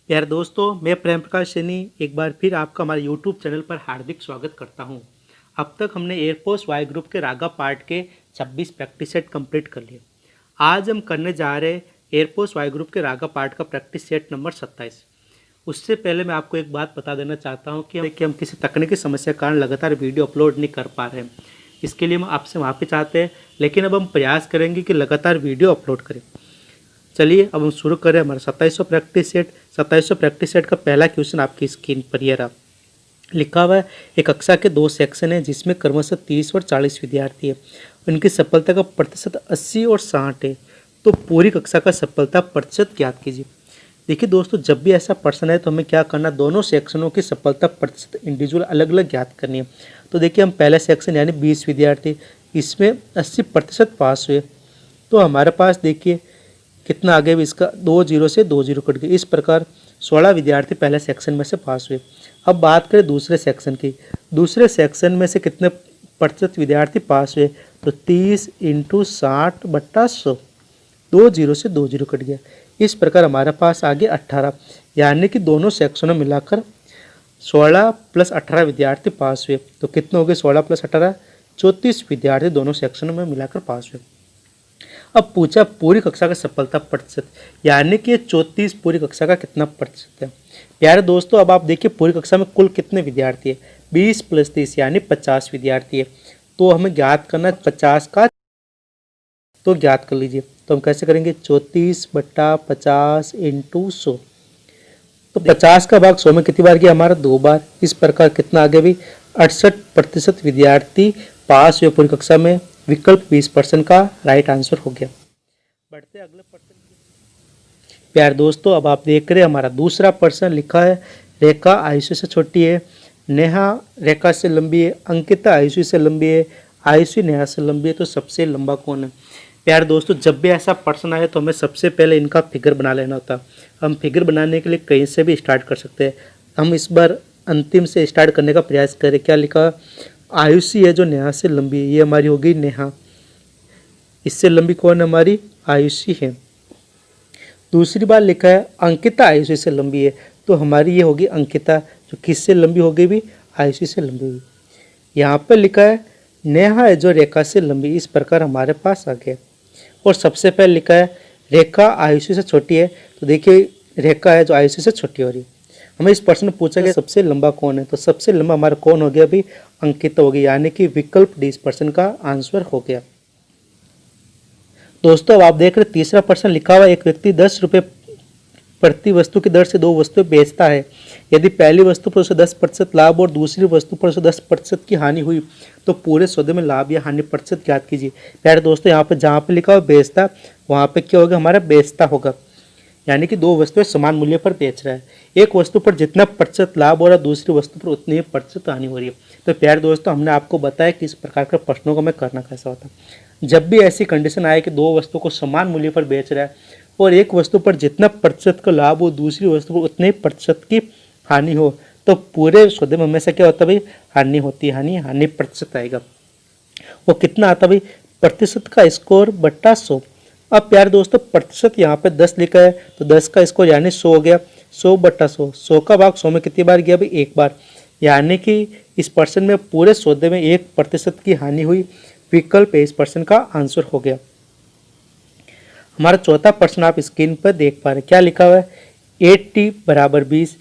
प्यारे दोस्तों, मैं प्रेम प्रकाश सैनी एक बार फिर आपका हमारे यूट्यूब चैनल पर हार्दिक स्वागत करता हूं। अब तक हमने एयरफोर्स वाई ग्रुप के रागा पार्ट के 26 प्रैक्टिस सेट कंप्लीट कर लिए। आज हम करने जा रहे हैं एयरफोर्स वाई ग्रुप के रागा पार्ट का प्रैक्टिस सेट नंबर 27। उससे पहले मैं आपको एक बात बता देना चाहता हूँ कि हम किसी तकनीकी समस्या के कारण लगातार वीडियो अपलोड नहीं कर पा रहे हैं। इसके लिए हम आपसे माफ़ी चाहते हैं, लेकिन अब हम प्रयास करेंगे कि लगातार वीडियो अपलोड करें। चलिए अब हम शुरू करें हमारा 2700 प्रैक्टिस सेट। 2700 प्रैक्टिस सेट का पहला क्वेश्चन आपकी स्क्रीन पर ये रहा। लिखा हुआ है, एक कक्षा के 2 सेक्शन है जिसमें क्रमशः 30 और 40 विद्यार्थी है। उनकी सफलता का प्रतिशत 80 और 60 है। तो पूरी कक्षा का सफलता प्रतिशत ज्ञात कीजिए। देखिए दोस्तों, जब भी ऐसा प्रश्न है तो हमें क्या करना, दोनों सेक्शनों की सफलता प्रतिशत इंडिविजुअल अलग अलग ज्ञात करनी है। तो देखिए, हम पहला सेक्शन यानी 20 विद्यार्थी, इसमें 80% पास हुए। तो हमारे पास देखिए कितना आगे भी इसका 2 जीरो से 2 जीरो कट गए। इस प्रकार 16 विद्यार्थी पहले सेक्शन में से पास हुए। अब बात करें दूसरे सेक्शन की। दूसरे सेक्शन में से कितने प्रतिशत विद्यार्थी पास हुए, तो 30 × 60/100, 2 जीरो से 2 जीरो कट गया। इस प्रकार हमारे पास आगे 18, यानी कि दोनों सेक्शनों मिलाकर 16 + 18 विद्यार्थी पास हुए। तो कितने हो गए 16 + 18, 34 विद्यार्थी दोनों सेक्शनों में मिलाकर पास हुए। अब पूछा पूरी कक्षा का सफलता प्रतिशत, यानी कि 34 पूरी कक्षा का कितना प्रतिशत है। प्यारे दोस्तों, अब आप देखिए पूरी कक्षा में कुल कितने विद्यार्थी है, 20 + 30 यानी 50 विद्यार्थी है। तो हमें ज्ञात करना है 50 का, तो ज्ञात कर लीजिए। तो हम कैसे करेंगे, 34/50 × 100। तो 50 का भाग 100 में कितनी बार गया, हमारा 2 बार। इस प्रकार कितना आगे भी 68% विद्यार्थी पास हुए पूरी कक्षा में। विकल्प 20% का राइट आंसर हो गया। बढ़ते अगले प्रश्न की। प्यारे दोस्तों, अब आप देख रहे हैं हमारा दूसरा प्रश्न लिखा है, रेखा आयुषी से छोटी है, नेहा रेखा से लंबी है, अंकिता आयुषी से लंबी है, आयुषी नेहा से लंबी है। तो सबसे लंबा कौन है। प्यारे दोस्तों, जब भी ऐसा प्रश्न आए तो हमें सबसे पहले इनका फिगर बना लेना होता। हम फिगर बनाने के लिए कहीं से भी स्टार्ट कर सकते हैं। हम इस बार अंतिम से स्टार्ट करने का प्रयास करें। क्या लिखा, आयुषी है जो नेहा से लंबी है, ये हमारी होगी नेहा। इससे लंबी कौन है, हमारी आयुषी है। दूसरी बार लिखा है अंकिता आयुषी से लंबी है, तो हमारी ये होगी अंकिता, जो किससे लंबी होगी भी, आयुषी से लंबी हुई। यहाँ पर लिखा है नेहा है जो रेखा से लंबी, इस प्रकार हमारे पास आ गया। और सबसे पहले लिखा है रेखा आयुषी से छोटी है, तो देखिए रेखा है जो आयुषी से छोटी हो रही है। हमें इस प्रश्न में पूछा गया सबसे लंबा कौन है, तो सबसे लंबा हमारा कौन हो गया भी, अंकिता हो गई, यानी कि विकल्प 20% का आंसर हो गया। दोस्तों, अब आप देख रहे तीसरा प्रश्न लिखा हुआ, एक व्यक्ति 10 रुपये प्रति वस्तु की दर से 2 वस्तुएं बेचता है। यदि पहली वस्तु पर उसे 10% लाभ और दूसरी वस्तु पर उसे 10% की हानि हुई, तो पूरे सौदे में लाभ या हानि प्रतिशत ज्ञात कीजिए। प्यारे दोस्तों, यहाँ पे जहाँ पे लिखा हुआ बेचता, वहाँ पे क्या होगा, हमारा बेचता होगा, यानी कि 2 वस्तुएं समान मूल्य पर बेच रहा है। एक वस्तु पर जितना प्रतिशत लाभ हो रहा है, दूसरी वस्तु पर उतनी ही प्रतिशत हानि हो रही है। तो प्यारे दोस्तों, हमने आपको बताया कि इस प्रकार के प्रश्नों को हमें करना कैसा होता है। जब भी ऐसी कंडीशन आए कि 2 वस्तु को समान मूल्य पर बेच रहा है और एक वस्तु पर जितना प्रतिशत का लाभ हो, दूसरी वस्तु पर उतने ही प्रतिशत की हानि हो, तो पूरे सौदे में हमेशा क्या होता है भाई, हानि होती है, हानि प्रतिशत आएगा। वो कितना आता भाई, प्रतिशत का स्कोर बट्टा 100। अब प्यारे दोस्तों, प्रतिशत यहाँ पे 10 लिखा है, तो 10 का स्कोर यानी 100 हो गया। 100/100, 100 का भाग 100 में कितनी बार गया भाई, 1 बार, यानी कि इस पर्सन में पूरे सौदे में 1% की हानि हुई। विकल्प 20% का आंसर हो गया। हमारा चौथा प्रश्न आप स्क्रीन पर देख पा रहे हैं। क्या लिखा हुआ है, 8t = 20,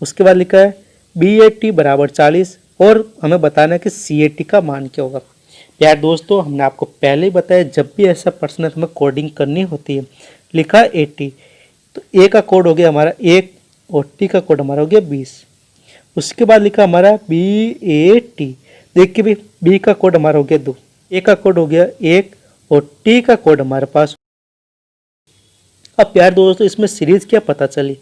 उसके बाद लिखा है BAT = 40, और हमें बताना है कि CAT का मान क्या होगा। यार दोस्तों, हमने आपको पहले ही बताया, जब भी ऐसा प्रश्न है तो हमें कोडिंग करनी होती है। लिखा 80, तो A का कोड हो गया हमारा 1 और T का कोड हमारा हो गया 20। उसके बाद लिखा हमारा BAT, देखिए भी B का कोड हमारा हो गया 2, A का कोड हो गया 1 और T का कोड हमारे पास। अब प्यार दोस्तों, इसमें सीरीज क्या पता चली,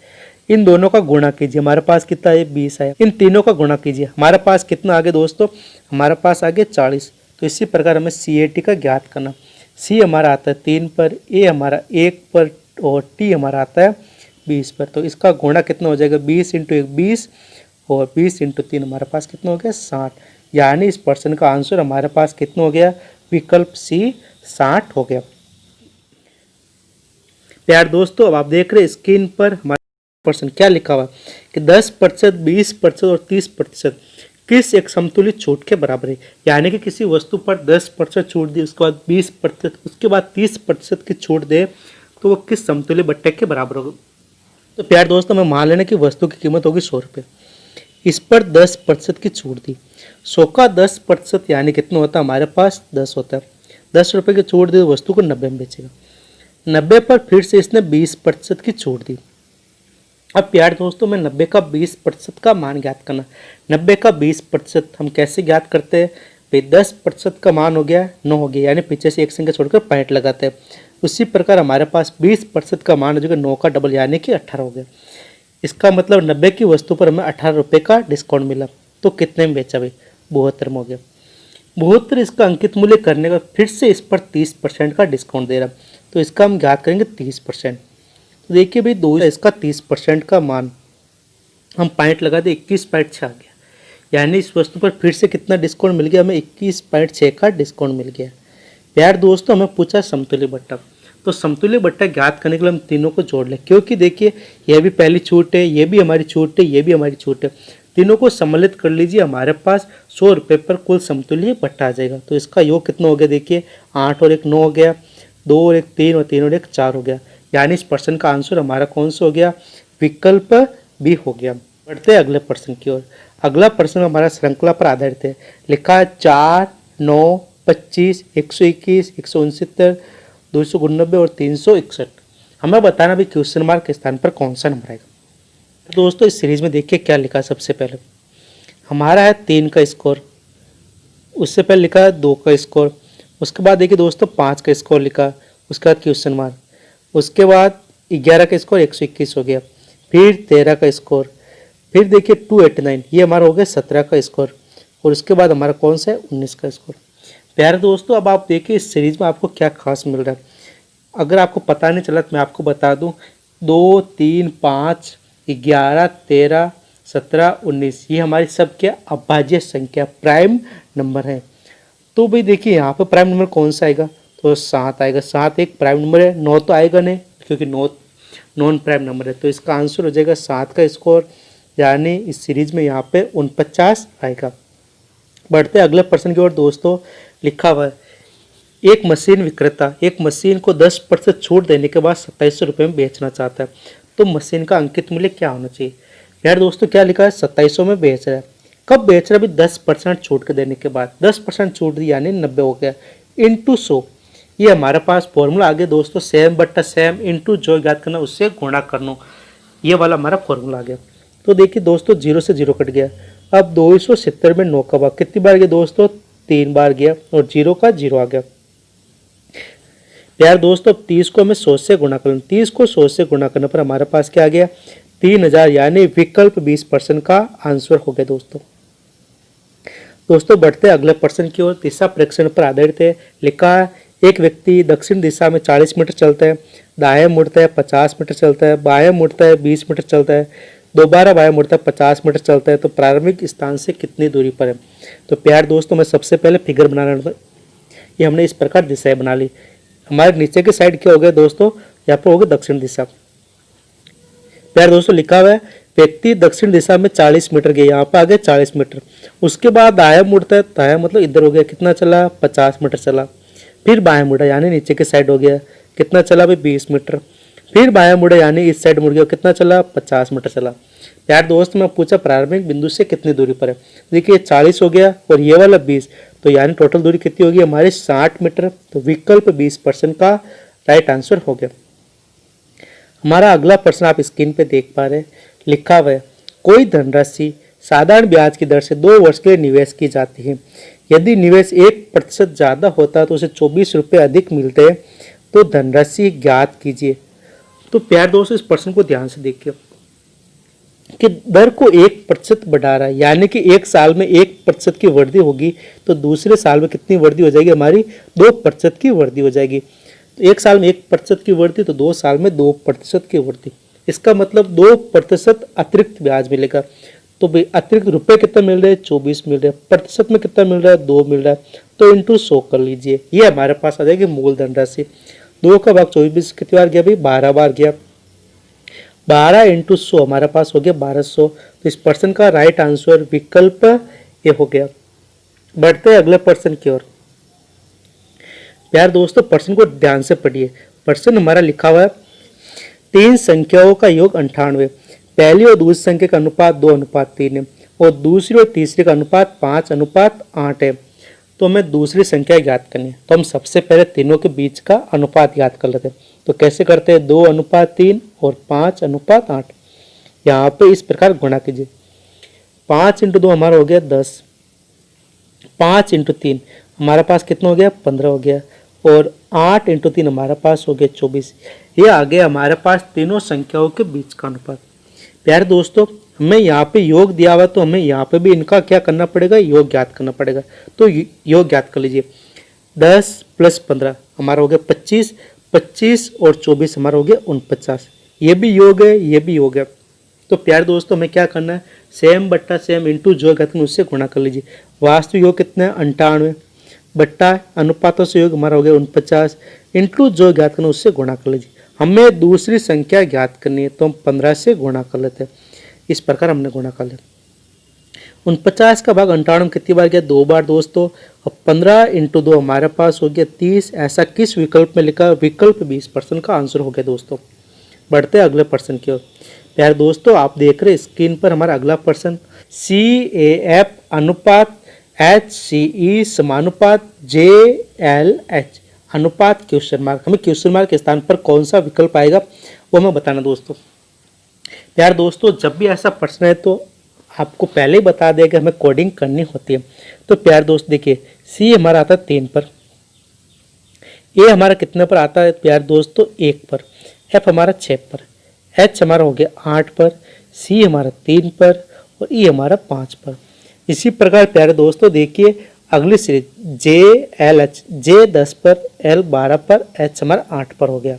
इन दोनों का गुणा कीजिए, हमारे पास कितना है 20 है। इन तीनों का गुणा कीजिए, हमारे पास कितना आ गया दोस्तों, हमारे पास आ गया 40। तो इसी प्रकार हमें CAT का ज्ञात करना। C हमारा आता है 3 पर, A हमारा 1 पर और T हमारा आता है 20 पर। तो इसका गुणा कितना हो जाएगा, 20 × 1 20 और 20 × 3 हमारे पास कितना हो गया 60, यानी इस प्रश्न का आंसर हमारे पास कितना हो गया, विकल्प C 60 हो गया। प्यार दोस्तों, अब आप देख रहे हैं स्क्रीन पर हमारे परसेंट क्या लिखा हुआ है कि 10%, 20% और 30% किस एक समतुल्य छूट के बराबर है। यानी कि किसी वस्तु पर 10% छूट दी, उसके बाद 20%, उसके बाद 30% की छूट दे तो वो किस समतुल्य बट्टे के बराबर होगा। तो प्यार दोस्तों, मैं मान लेना कि वस्तु की कीमत होगी 100 रुपये, इस पर 10% की छूट दी। 100 का 10% यानी कितना होता है, हमारे पास 10 होता है। 10 रुपये की छूट दी तो वस्तु को 90 में बेचेगा। 90 पर फिर से इसने 20% की छूट दी। अब प्यार दोस्तों, मैं 90 का 20% का मान ज्ञात करना। 90 का 20% हम कैसे ज्ञात करते हैं भाई, 10% का मान हो गया 9 हो गया, यानी पीछे से एक संख्या छोड़कर पॉइंट लगाते हैं। उसी प्रकार हमारे पास 20% का मान हो जाएगा 9 का डबल यानी कि 18 हो गया। इसका मतलब 90 की वस्तु पर हमें 18 रुपये का डिस्काउंट मिला। तो कितने में बेचा भाई, 72 में हो गया। 72 इसका अंकित मूल्य करने का फिर से इस पर 30% का डिस्काउंट दे रहा, तो इसका हम ज्ञात करेंगे 30%। तो देखिए भाई, दो इसका 30% का मान हम पॉइंट लगा दे 21.6 आ गया, यानी इस वस्तु पर फिर से कितना डिस्काउंट मिल गया, हमें 21.6 का डिस्काउंट मिल गया। प्यार दोस्तों, हमें पूछा समतुल्य बट्टा, तो समतुल्य बट्टा ज्ञात करने के लिए हम तीनों को जोड़ लें, क्योंकि देखिए यह भी पहली छूट है, ये भी हमारी छूट है, ये भी हमारी छूट है। तीनों को सम्मिलित कर लीजिए, हमारे पास 100 रुपये पर कुल समतुल्य बट्टा आ जाएगा। तो इसका योग कितना हो गया, देखिए 8 और 1 9 हो गया, 2 और 1 3 और 3 और 1 4 हो गया, यानी इस प्रश्न का आंसर हमारा कौन सा हो गया, विकल्प बी हो गया। बढ़ते हैं अगले प्रश्न की ओर। अगला प्रश्न हमारा श्रृंखला पर आधारित है। लिखा है 4 9 25 121 169 289 और 361। हमें बताना भी क्वेश्चन मार्क के स्थान पर कौन सा नंबर आएगा। दोस्तों, इस सीरीज में देखिए क्या लिखा है। सबसे पहले हमारा है 3 का स्कोर, उससे पहले लिखा है 2 का स्कोर, उसके बाद देखिए दोस्तों 5 का स्कोर लिखा, उसके बाद क्वेश्चन मार्क, उसके बाद 11 का स्कोर 121 हो गया, फिर 13 का स्कोर, फिर देखिए 289, ये हमारा हो गया 17 का स्कोर, और उसके बाद हमारा कौन सा है 19 का स्कोर। प्यारे दोस्तों, अब आप देखिए इस सीरीज में आपको क्या खास मिल रहा है। अगर आपको पता नहीं चला तो मैं आपको बता दूं, 2 3 5 11 13 17 19 ये हमारी सब क्या अभाज्य संख्या प्राइम नंबर है। तो भाई देखिए यहाँ पर प्राइम नंबर कौन सा आएगा, तो 7 आएगा। 7 एक प्राइम नंबर है, 9 तो आएगा नहीं क्योंकि 9 नॉन प्राइम नंबर है। तो इसका आंसर हो जाएगा 7 का स्कोर, यानी इस सीरीज में यहाँ पे 49 आएगा। बढ़ते अगले प्रश्न की ओर दोस्तों। लिखा हुआ है एक मशीन विक्रेता एक मशीन को 10% छूट देने के बाद 2700 रुपये में बेचना चाहता है, तो मशीन का अंकित मूल्य क्या होना चाहिए। यार दोस्तों, क्या लिखा है 2700 में बेच रहा है। कब बेच रहा है भी, 10% छूट के देने के बाद। 10% छूट दी यानी 90 हो गया, इंटू 100। ये हमारे पास फॉर्मूला आगे दोस्तों, सेम बट्टा सेम इंटू जो ज्ञात करना उससे गुणा करना, ये वाला हमारा फॉर्मूला आ गया। तो देखिए दोस्तों, 0 से 0 कट गया। अब 270 में 9 का भाग कितनी बार गया दोस्तों, 3 बार गया, और 0 का 0 आ गया। प्यार दोस्तों, 30 को हमें 100 से गुणा करना, 30 को 100 से गुणा करने पर हमारे पास क्या आ गया 3000, यानी विकल्प 20% का आंसर हो गया दोस्तों। बढ़ते अगले प्रश्न की ओर। तीसरा परीक्षण पर आधारित है। लिखा है एक व्यक्ति दक्षिण दिशा में 40 मीटर चलता है, दाएं मुड़ता है 50 मीटर चलता है, बाएं मुड़ता है 20 मीटर चलता है, दोबारा बाएं मुड़ता है 50 मीटर चलता है, तो प्रारंभिक स्थान से कितनी दूरी पर है। तो प्यार दोस्तों, मैं सबसे पहले फिगर बनाना, ये हमने इस प्रकार दिशाएं बना ली। हमारे नीचे की साइड क्या हो गया दोस्तों, यहाँ पर हो गया दक्षिण दिशा। प्यार दोस्तों, लिखा हुआ है व्यक्ति दक्षिण दिशा में 40 मीटर गया, यहाँ पर आ गया 40 मीटर। उसके बाद दाया मुड़ता है, दाया मतलब इधर हो गया, कितना चला 50 मीटर चला। फिर बाएं मुड़ा यानी नीचे की साइड हो गया, कितना चला भाई 20 मीटर। फिर बाएं मुड़ा यानी इस साइड मुड़ गया, कितना चला 50 मीटर चला। प्यार दोस्त, मैं पूछा प्रारंभिक बिंदु से कितनी दूरी पर है। देखिए 40 हो गया और ये वाला 20, तो यानी टोटल दूरी कितनी होगी हमारी 60 मीटर। तो विकल्प 20% का राइट आंसर हो गया। हमारा अगला प्रश्न आप स्क्रीन पे देख पा रहे हैं। लिखा हुआ है कोई धनराशि साधारण ब्याज की दर से 2 वर्ष के लिए निवेश की जाती है। यदि निवेश 1% ज़्यादा होता है तो उसे 24 रुपये अधिक मिलते हैं, तो धनराशि ज्ञात कीजिए। तो प्यार दोस्तों, इस प्रश्न को ध्यान से देखिए कि दर को 1% बढ़ा रहा है, यानी कि एक साल में 1% की वृद्धि होगी, तो दूसरे साल में कितनी वृद्धि हो जाएगी हमारी 2% की वृद्धि हो जाएगी। तो एक साल में 1% की वृद्धि, तो 2 साल में 2% की वृद्धि। इसका मतलब 2% अतिरिक्त ब्याज मिलेगा। तो भाई अतिरिक्त रुपए कितना मिल रहे हैं 24 मिल रहे हैं, प्रतिशत में कितना मिल रहा है 2 मिल रहा है, तो इंटू 100 कर लीजिए। ये हमारे पास आ जाएगी मूल धनराशि। 2 का भाग 24 कितनी बार गया भाई 12 बार गया। 12 इंटू 100 हमारे पास हो गया 1200। तो इस प्रश्न का राइट आंसर विकल्प ए हो गया। बढ़ते हैं अगले प्रश्न की ओर। प्यार दोस्तों प्रश्न को ध्यान से पढ़िए। प्रश्न हमारा लिखा हुआ है, तीन संख्याओं का योग 98, पहली और दूसरी संख्या का अनुपात 2:3 है और दूसरी और तीसरी का अनुपात 5:8 है। तो हमें दूसरी संख्या ज्ञात करनी है। तो हम सबसे पहले तीनों के बीच का अनुपात ज्ञात कर लेते हैं। तो कैसे करते हैं, 2:3 और 5:8। यहाँ पे इस प्रकार गुणा कीजिए। 5 × 2 हमारा हो गया 10, 5 × 3 हमारे पास कितना हो गया 15 हो गया, और 8 × 3 हमारे पास हो गया 24। ये आ गया हमारे पास तीनों संख्याओं के बीच का अनुपात। प्यारे दोस्तों हमें यहाँ पे योग दिया हुआ, तो हमें यहाँ पे भी इनका क्या करना पड़ेगा, योग ज्ञात करना पड़ेगा। तो योग ज्ञात कर लीजिए। 10 + 15 हमारा हो गया 25, 25 और 24 हमारा हो गया 49। ये भी योग है, ये भी योग है। तो प्यारे दोस्तों हमें क्या करना है, सेम बट्टा सेम इंटू जो ज्ञात करना उससे गुणा कर लीजिए। वास्तविक योग कितना है 98, बट्टा अनुपातों से योग हमारा हो गया 49, इंटू जो ज्ञात करना उससे गुणा कर लीजिए। हमें दूसरी संख्या ज्ञात करनी है, तो हम 15 से गुणा कर लेते हैं। इस प्रकार हमने गुणा कर लिया। 49 का भाग 98 में कितनी बार गया, 2 बार दोस्तों। अब 15 × 2 हमारे पास हो गया 30। ऐसा किस विकल्प में लिखा, विकल्प 20 प्रश्न का आंसर हो गया दोस्तों। बढ़ते हैं अगले प्रश्न की ओर। प्यारे दोस्तों आप देख रहे हैं स्क्रीन पर हमारा अगला प्रश्न, CAF अनुपात HCE समानुपात JLH अनुपात क्वेश्चन मार्क। हमें क्वेश्चन मार्क के स्थान पर कौन सा विकल्प आएगा वो हमें बताना दोस्तों। यार दोस्तों जब भी ऐसा प्रश्न है तो आपको पहले ही बता दें कि हमें कोडिंग करनी होती है। तो प्यार दोस्त देखिए, सी हमारा आता है 3 पर, ए हमारा कितने पर आता है प्यार दोस्तों 1 पर, एफ हमारा 6 पर, एच हमारा हो गया 8 पर, सी हमारा 3 पर और ई हमारा 5 पर। इसी प्रकार प्यारे दोस्तों देखिए अगली सीरीज JLH, जे 10 पर, एल 12 पर, एच हमारा 8 पर हो गया।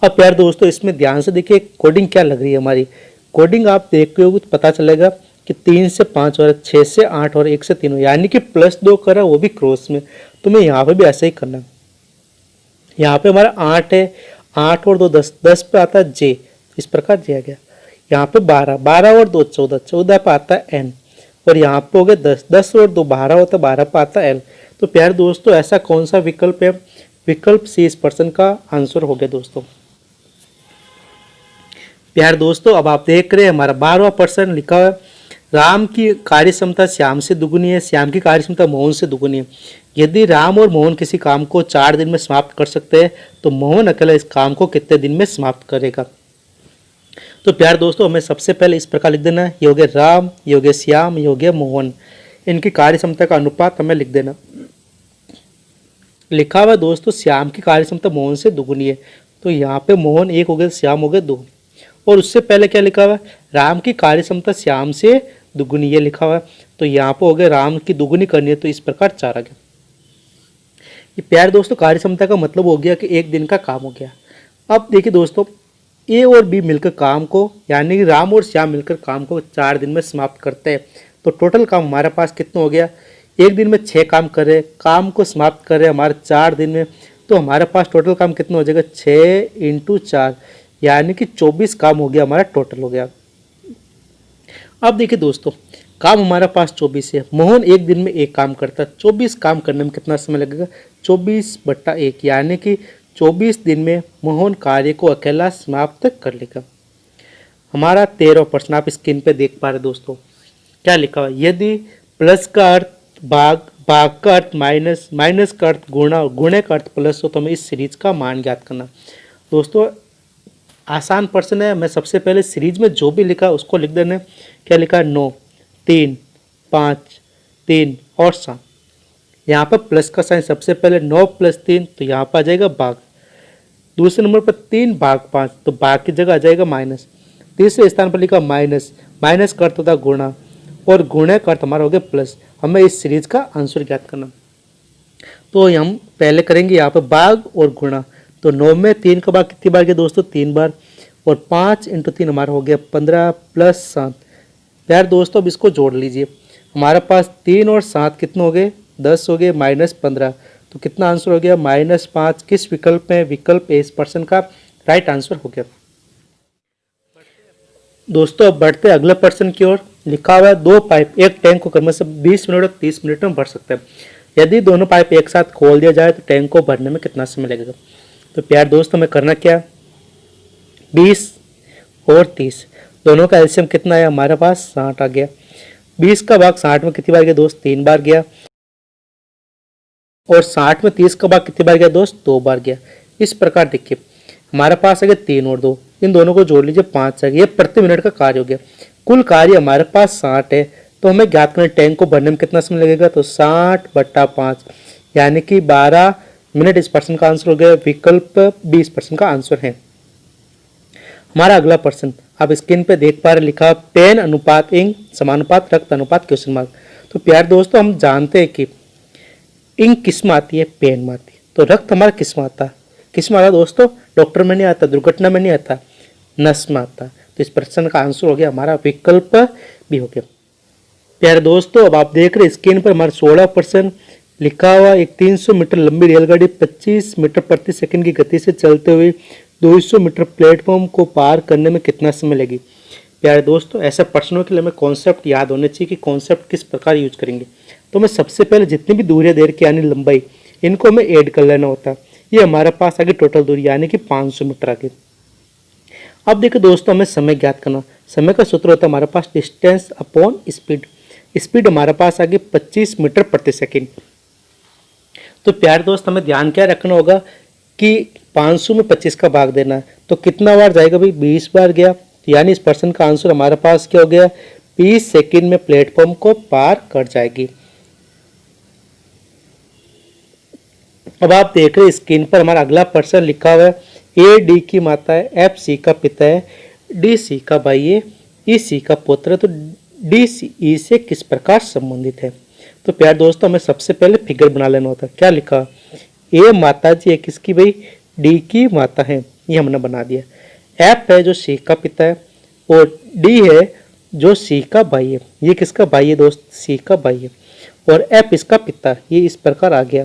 अब प्यारे दोस्तों इसमें ध्यान से देखिए कोडिंग क्या लग रही है हमारी। कोडिंग आप देखते हो तो पता चलेगा कि 3 से 5 और 6 से 8 और 1 से 3, यानी कि +2 करा वो भी क्रॉस में। तो मैं यहाँ पे भी ऐसा ही करना। यहाँ पे हमारा 8 है, 8 और 2 10, 10 पे आता है जे, इस प्रकार दिया गया। यहाँ पे 12, 12 और 2 14, 14 पे आता है एन, और यहाँ पे हो गया 10, 10 और 2 12 होता है, 12 पे आता है एल। तो प्यारे दोस्तों ऐसा कौन सा विकल्प है, विकल्प सी इस प्रश्न का आंसर हो गया दोस्तों। प्यारे दोस्तों अब आप देख रहे हैं हमारा 12वां प्रश्न लिखा है, राम की कार्य क्षमता श्याम से दुगुनी है, श्याम की कार्य क्षमता मोहन से दुगुनी है। यदि राम और मोहन किसी काम को 4 दिन में समाप्त कर सकते हैं तो मोहन अकेला इस काम को कितने दिन में समाप्त करेगा। तो प्यारे दोस्तों हमें सबसे पहले इस प्रकार लिख देना है, ये हो गया राम, ये हो गया श्याम, ये हो गया मोहन, इनकी कार्य क्षमता का अनुपात हमें लिख देना। लिखा हुआ दोस्तों श्याम की कार्य क्षमता मोहन से दुगुनी है, तो यहाँ पे मोहन 1 हो गया, श्याम हो गया 2, और उससे पहले क्या लिखा हुआ है, राम की कार्य क्षमता श्याम से दुगुनी, ये लिखा हुआ है। तो यहाँ पे हो गया राम की दुगुनी करनी है, तो इस प्रकार 4 आ गया। ये प्यारे दोस्तों कार्य क्षमता का मतलब हो गया कि 1 दिन का काम हो गया। अब देखिए दोस्तों ए और बी मिलकर काम को, यानी कि राम और श्याम मिलकर काम को 4 दिन में समाप्त करते हैं। तो टोटल काम हमारे पास कितना हो गया, 1 दिन में 6 काम कर रहे, काम को समाप्त कर रहे हमारे 4 दिन में। तो हमारे पास टोटल काम कितना हो जाएगा, 6 × 4, यानी कि 24 काम हो गया, हमारा टोटल हो गया। अब देखिए दोस्तों काम हमारे पास 24 है, मोहन 1 दिन में 1 काम करता है, 24 काम करने में कितना समय लगेगा, 24/1, यानी कि 24 दिन में मोहन कार्य को अकेला समाप्त कर लेगा। हमारा 13वां प्रश्न आप स्क्रीन पे देख पा रहे दोस्तों, क्या लिखा हुआ, यदि प्लस का अर्थ भाग, भाग का अर्थ माइनस, माइनस का अर्थ गुणा, गुणे का अर्थ प्लस हो तो हमें इस सीरीज का मान ज्ञात करना। दोस्तों आसान प्रश्न है, मैं सबसे पहले सीरीज में जो भी लिखा उसको लिख देना। क्या लिखा है, 9, 3, 5, 3 और 7। यहाँ पर प्लस का साइन सबसे पहले 9 + 3, तो यहाँ पर आ जाएगा भाग। दूसरे नंबर पर 3 भाग 5, तो भाग की जगह आ जाएगा माइनस। तीसरे स्थान पर लिखा माइनस, माइनस का अर्थ होता है गुणा, और गुणे का अर्थ हमारा हो गया प्लस। हमें इस सीरीज का आंसर ज्ञात करना, तो हम पहले करेंगे यहाँ पर भाग और गुणा। तो 9 में 3 का भाग कितनी बार गया दोस्तों, 3 बार, और 5 × 3 हमारा हो गया 15 + 7। यार दोस्तों अब इसको जोड़ लीजिए, हमारे पास 3 और 7 कितने हो गए, 10 हो गए, -15, तो कितना आंसर हो गया, -5। किस विकल्प में, विकल्प ए इस प्रश्न का राइट आंसर हो गया। दोस्तों अब बढ़ते हैं अगले प्रश्न की ओर। लिखा हुआ है 2 पाइप एक टैंक को क्रमशः से 20 मिनट और 30 मिनट में भर सकते हैं। यदि दोनों पाइप एक साथ खोल दिया जाए तो टैंक को भरने में कितना समय लगेगा। तो प्यार दोस्तों हमें करना क्या, 20 और 30 दोनों का एलसीएम कितना है हमारे पास 60 आ गया। 20 का भाग 60 में कितनी बार गया दोस्त, 3 बार गया। और 60 में 30 का भाग कितनी बार गया दोस्त, 2 बार गया। इस प्रकार देखिए हमारे पास आ गया 3 और 2, इन दोनों को जोड़ लीजिए 5 आ गया। ये प्रति मिनट का कार्य हो गया। कुल कार्य हमारे पास 60 है, तो हमें ज्ञात करना टैंक को भरने में कितना समय लगेगा। तो 60/5 यानी कि 12 मिनट इस प्रश्न का आंसर हो गया। विकल्प 20 प्रश्न का आंसर है। हमारा अगला प्रश्न आप स्क्रीन पे देख पा रहे, लिखा पेन अनुपात इंक समानुपात रक्त अनुपात क्वेश्चन मार्क। तो प्यार दोस्तों हम जानते हैं कि इंक किस में आती है, पेन में आती है। तो रक्त हमारा किस में आता है, किस में आता दोस्तों, डॉक्टर में नहीं आता, दुर्घटना में नहीं आता, नस में आता। तो इस प्रश्न का आंसर हो गया हमारा विकल्प भी हो गया। प्यारे दोस्तों अब आप देख रहे स्क्रीन पर हमारा 16 प्रश्न लिखा हुआ, एक 300 मीटर लंबी रेलगाड़ी 25 मीटर प्रति सेकंड की गति से चलते हुए 200 मीटर प्लेटफॉर्म को पार करने में कितना समय लगी। प्यारे दोस्तों ऐसे प्रश्नों के लिए हमें कॉन्सेप्ट याद होने चाहिए कि कॉन्सेप्ट किस प्रकार यूज करेंगे। तो हमें सबसे पहले जितनी भी दूरियां दे रखी यानी लंबाई, इनको हमें ऐड कर लेना होता है। ये हमारे पास आगे टोटल दूरी यानी कि 500 मीटर आगे। अब देखो दोस्तों हमें समय ज्ञात करना, समय का सूत्र होता है हमारे पास डिस्टेंस अपॉन स्पीड। स्पीड हमारे पास आगे 25 मीटर प्रति सेकंड। तो प्यारे दोस्त हमें ध्यान क्या रखना होगा कि 500 में 25 का भाग देना है, तो कितना बार जाएगा भाई, 20 बार गया। यानी इस प्रश्न का आंसर हमारे पास क्या हो गया, 20 सेकंड में प्लेटफॉर्म को पार कर जाएगी। अब आप देख रहे स्क्रीन पर हमारा अगला प्रश्न लिखा हुआ है, ए डी की माता है, एफ सी का पिता है, डी सी का भाई है, ई सी का पुत्र है। तो डी सी ई से किस प्रकार संबंधित है। तो प्यार दोस्तों हमें सबसे पहले फिगर बना लेना होता है। क्या लिखा, ए माता जी है किसकी भाई, डी की माता है, ये हमने बना दिया। एफ है जो सी का पिता है और डी है जो सी का भाई है। ये किसका भाई है दोस्त, सी का भाई है। और एफ इसका पिता, ये इस प्रकार आ गया।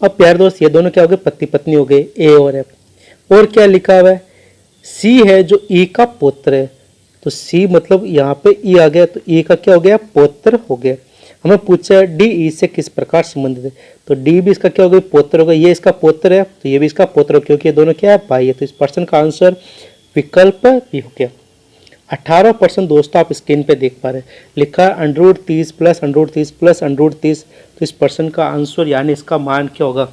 अब प्यार दोस्त ये दोनों क्या हो गए, पति पत्नी हो गए, ए और एफ। और क्या लिखा हुआ है, सी है जो ई का पुत्र है। तो सी मतलब यहाँ पे ई आ गया, तो ई का क्या हो गया, पुत्र हो गया। हमें पूछा है डी ई से किस प्रकार संबंधित है। तो डी भी इसका क्या हो गया, पुत्र हो गया। ये इसका पुत्र है तो ये भी इसका पुत्र हो, क्योंकि ये दोनों क्या है, भाई है। तो इस प्रश्न का आंसर विकल्प भी हो गया। 18% दोस्तों आप स्क्रीन पे देख पा रहे हैं, लिखा है √30 प्लस √30 प्लस √30। तो इस प्रश्न का आंसर यानी इसका मान क्या होगा।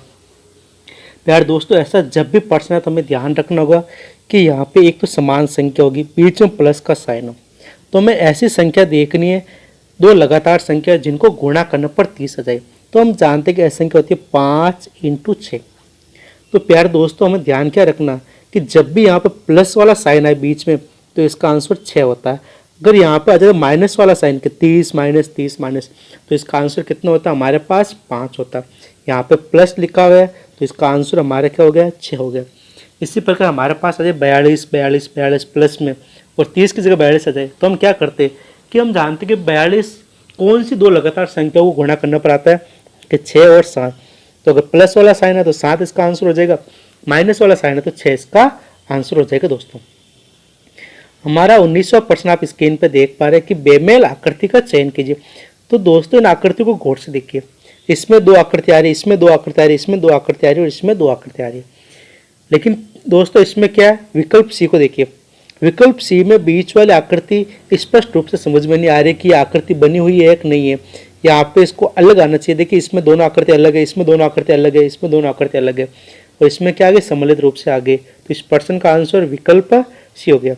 प्यार दोस्तों ऐसा जब भी प्रश्न है तो हमें ध्यान रखना होगा कि यहाँ पे एक तो समान संख्या होगी, बीच में प्लस का साइन हो। तो हमें ऐसी संख्या देखनी है, दो लगातार संख्या जिनको गुणा करने पर 30 आ जाए। तो हम जानते हैं कि ऐसी संख्या होती है 5 × 6। तो प्यार दोस्तों हमें ध्यान क्या रखना कि जब भी यहाँ पे प्लस वाला साइन आए बीच में तो इसका आंसर 6 होता है। अगर यहाँ पे आ जाए माइनस वाला साइन के 30 - 30 माइनस, तो इसका आंसर कितना होता है हमारे पास 5 होता है। यहाँ पे प्लस लिखा हुआ है तो इसका आंसर हमारे क्या हो गया, 6 हो गया। इसी प्रकार हमारे पास आ जाए 42 42 42 प्लस में और 30 की जगह 42 आ जाए, तो हम क्या करते हैं कि हम जानते हैं कि 42 कौन सी दो लगातार संख्या को गुणा करने पर आता है कि 6 और 7। तो अगर प्लस वाला साइन है तो 7 इसका आंसर हो जाएगा, माइनस वाला साइन है तो 6 इसका आंसर हो जाएगा। दोस्तों हमारा 19वां प्रश्न आप स्क्रीन पे देख पा रहे हैं कि बेमेल आकृति का चयन कीजिए। तो दोस्तों इन आकृति को गौर से देखिए, इसमें 2 आकृति आ रही है, इसमें 2 आकृति आ रही है, इसमें 2 आकृति आ रही है और इसमें 2 आकृति आ रही है। लेकिन दोस्तों इसमें क्या है, विकल्प सी को देखिए। विकल्प सी में बीच वाली आकृति स्पष्ट रूप से समझ में नहीं आ रही कि आकृति बनी हुई है कि नहीं है। यहाँ पे इसको अलग आना चाहिए। देखिए इसमें दोनों आकृति अलग है, इसमें दोनों आकृति अलग है, इसमें दोनों आकृति अलग है और इसमें क्या आगे सम्मिलित रूप से आगे। तो इस प्रश्न का आंसर विकल्प सी हो गया।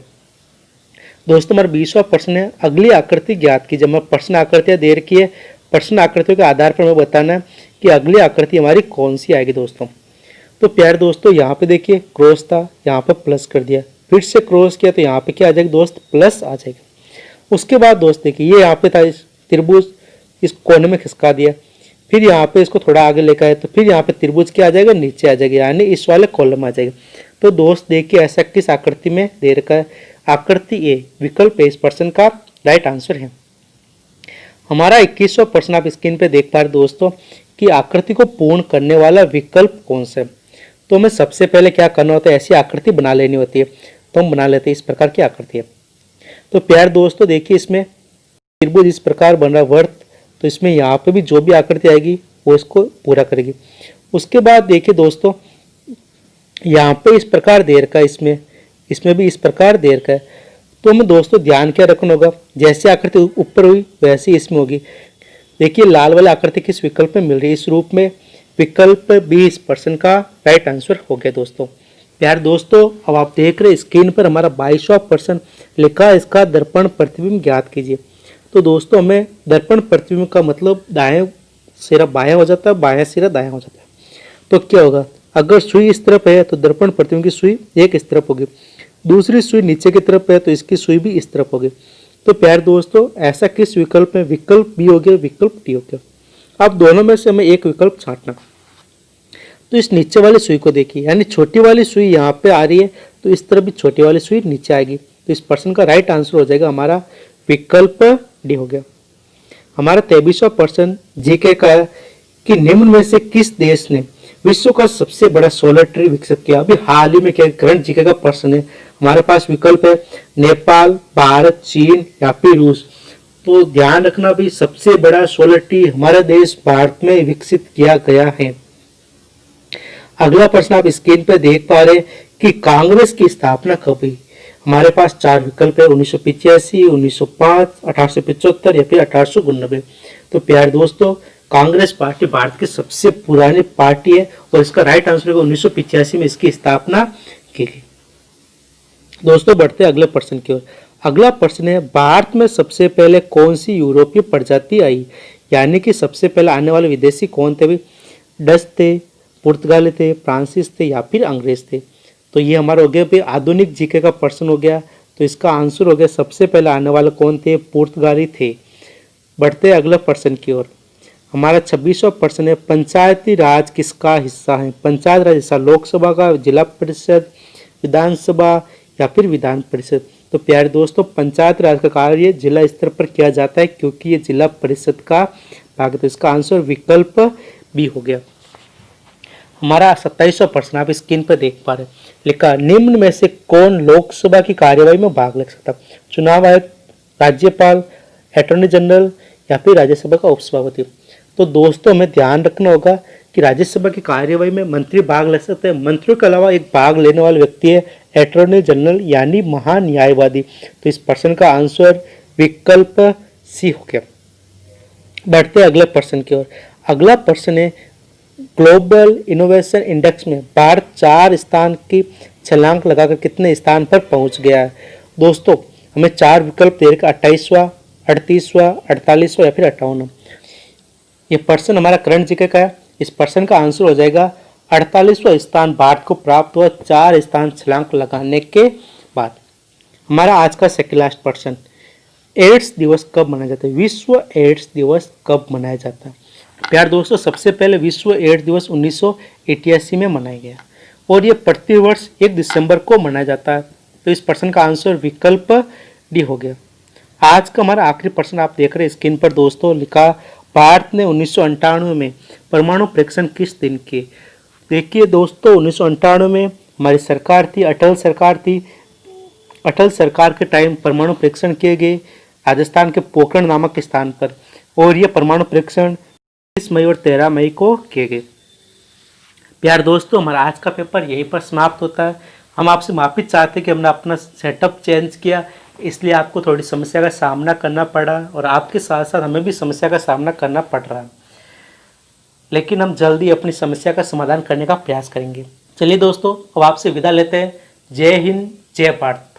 दोस्तों हमारा 20वां प्रश्न है, अगली आकृति ज्ञात कीजिए। हमारा प्रश्न आकृतियां दे रखी है, प्रश्न आकृतियों के आधार पर हमें बताना है कि अगली आकृति हमारी कौन सी आएगी। दोस्तों तो प्यारे दोस्तों यहाँ पे देखिए क्रॉस था, यहाँ पे प्लस कर दिया, फिर से क्रॉस किया तो यहाँ पे क्या आ जाएगा दोस्त, प्लस आ जाएगा। उसके बाद दोस्त देखिए ये यहाँ पे था त्रिभुज, इस कोने में खिसका दिया, फिर यहाँ पे इसको थोड़ा आगे लेकर आए तो फिर यहाँ पे त्रिभुज क्या आ जाएगा, नीचे आ जाएगा, यानी इस वाले कॉलम आ जाएगा। तो दोस्त देखिए ऐसा किस आकृति में दे रखा है, आकृति ए, विकल्प ए इस प्रश्न का राइट आंसर है। हमारा 21वां प्रश्न आप स्क्रीन पे देख पा रहे दोस्तों कि आकृति को पूर्ण करने वाला विकल्प कौन सा है। तो हमें सबसे पहले क्या करना होता है, ऐसी आकृति बना लेनी होती है। तो हम बना लेते हैं इस प्रकार की आकृतियाँ। तो प्यारे दोस्तों देखिए इसमें त्रिभुज इस प्रकार बन रहा है वर्त, तो इसमें यहाँ पे भी जो भी आकृति आएगी वो इसको पूरा करेगी। उसके बाद देखिए दोस्तों यहाँ पे इस प्रकार दे रखा है, इसमें भी इस प्रकार दे रखा है। तो हमें दोस्तों ध्यान क्या रखना होगा, जैसे आकृति ऊपर हुई वैसे ही इसमें होगी। देखिए लाल वाली आकृति किस विकल्प में मिल रही है, इस रूप में विकल्प बी इस प्रश्न का राइट आंसर हो गया दोस्तों। प्यारे दोस्तों अब आप देख रहे स्क्रीन पर हमारा 22वां प्रश्न लिखा है, इसका दर्पण प्रतिबिंब ज्ञात कीजिए। तो दोस्तों हमें दर्पण प्रतिबिंब का मतलब दाएं सिरा बायां हो जाता है, बायां सिरा दायां हो जाता है। तो क्या होगा, अगर सुई इस तरफ है तो दर्पण प्रतिबिंब की सुई एक इस तरफ होगी, दूसरी सुई नीचे की तरफ है तो इसकी सुई भी इस तरफ होगी। तो प्यारे दोस्तों ऐसा किस विकल्प में, विकल्प बी हो गया, विकल्प डी हो गया। अब दोनों में से हमें एक विकल्प छांटना। तो इस नीचे वाली सुई को देखिए, यानी छोटी वाली सुई यहाँ पे आ रही है तो इस तरफ भी छोटी वाली सुई नीचे आएगी। तो इस प्रश्न का राइट आंसर हो जाएगा हमारा विकल्प डी हो गया। हमारा 23वां प्रश्न जीके का है कि निम्न में से किस देश ने विश्व का सबसे बड़ा सोलर ट्री विकसित किया। अभी हाल ही में क्या करंट जीके का प्रश्न है, हमारे पास विकल्प है नेपाल, भारत, चीन या फिर रूस। तो ध्यान रखना भी सबसे बड़ा सोलर ट्री हमारा देश भारत में विकसित किया गया है। अगला प्रश्न आप स्क्रीन पर देख पा रहे हैं कि कांग्रेस की स्थापना कब हुई। हमारे पास 4 विकल्प है, 1985, 1905, 1875 या फिर 1889। तो प्यारे दोस्तों कांग्रेस पार्टी भारत की सबसे पुरानी पार्टी है और इसका राइट आंसर है 1985 में इसकी स्थापना की गई। दोस्तों बढ़ते अगले प्रश्न की ओर। अगला प्रश्न है भारत में सबसे पहले कौन सी यूरोपीय प्रजाति आई, यानी कि सबसे पहले आने वाले विदेशी कौन थे। डच थे, पुर्तगाली थे, फ्रांसीस थे या फिर अंग्रेज थे। तो ये हमारा हो गया भाई आधुनिक जीके का प्रश्न हो गया। तो इसका आंसर हो गया सबसे पहले आने वाले कौन थे, पुर्तगाली थे। बढ़ते अगले प्रश्न की ओर। हमारा 26वां प्रश्न है पंचायती राज किसका हिस्सा है। पंचायत राज हिस्सा लोकसभा का, जिला परिषद, विधानसभा या फिर विधान परिषद। तो प्यारे दोस्तों पंचायत राज का कार्य जिला स्तर पर किया जाता है क्योंकि ये जिला परिषद का भाग है। तो इसका आंसर विकल्प बी हो गया। हमारा 27वां प्रश्न आप स्क्रीन पर देख पा रहे हैं, लिखा निम्न में से कौन लोकसभा की कार्यवाही में भाग ले सकता। चुनाव आयोग, राज्यपाल, अटॉर्नी जनरल या फिर राज्यसभा का उपसभापति। तो दोस्तों हमें ध्यान रखना होगा कि राज्यसभा की कार्यवाही में मंत्री भाग ले सकते हैं। मंत्रियों के अलावा एक भाग लेने वाला व्यक्ति है अटॉर्नी जनरल यानी महान्यायवादी। तो इस प्रश्न का आंसर विकल्प सी हो गया। बढ़ते अगले प्रश्न की ओर। अगला प्रश्न है ग्लोबल इनोवेशन इंडेक्स में भारत 4 स्थान की छलांग लगाकर कितने स्थान पर पहुंच गया है। दोस्तों हमें 4 विकल्प दे रखा 28वां, 38वां, 48वां या फिर 58वां। ये प्रश्न हमारा करंट जीके का है। इस प्रश्न का आंसर हो जाएगा 48वां स्थान भारत को प्राप्त हुआ 4 स्थान छलांग लगाने के बाद। हमारा आज का सेकंड लास्ट प्रश्न, एड्स दिवस कब मनाया जाता है। विश्व एड्स दिवस कब मनाया जाता है। प्यार दोस्तों सबसे पहले विश्व एड्स दिवस 1988 में मनाया गया और ये प्रतिवर्ष 1 दिसंबर को मनाया जाता है। तो इस प्रश्न का आंसर विकल्प डी हो गया। आज का हमारा आखिरी प्रश्न आप देख रहे हैं स्क्रीन पर दोस्तों, लिखा भारत ने 1998 में परमाणु परीक्षण किस दिन किए। देखिए दोस्तों 1998 में हमारी सरकार थी, अटल सरकार थी। अटल सरकार के टाइम परमाणु परीक्षण किए गए राजस्थान के पोखरण नामक स्थान पर और ये परमाणु परीक्षण 30 मई और 13 मई को किए गए। प्यार दोस्तों हमारा आज का पेपर यहीं पर समाप्त होता है। हम आपसे माफ़ी चाहते हैं कि हमने अपना सेटअप चेंज किया, इसलिए आपको थोड़ी समस्या का सामना करना पड़ा और आपके साथ साथ हमें भी समस्या का सामना करना पड़ रहा है, लेकिन हम जल्दी अपनी समस्या का समाधान करने का प्रयास करेंगे। चलिए दोस्तों अब आपसे विदा लेते हैं। जय हिंद, जय भारत।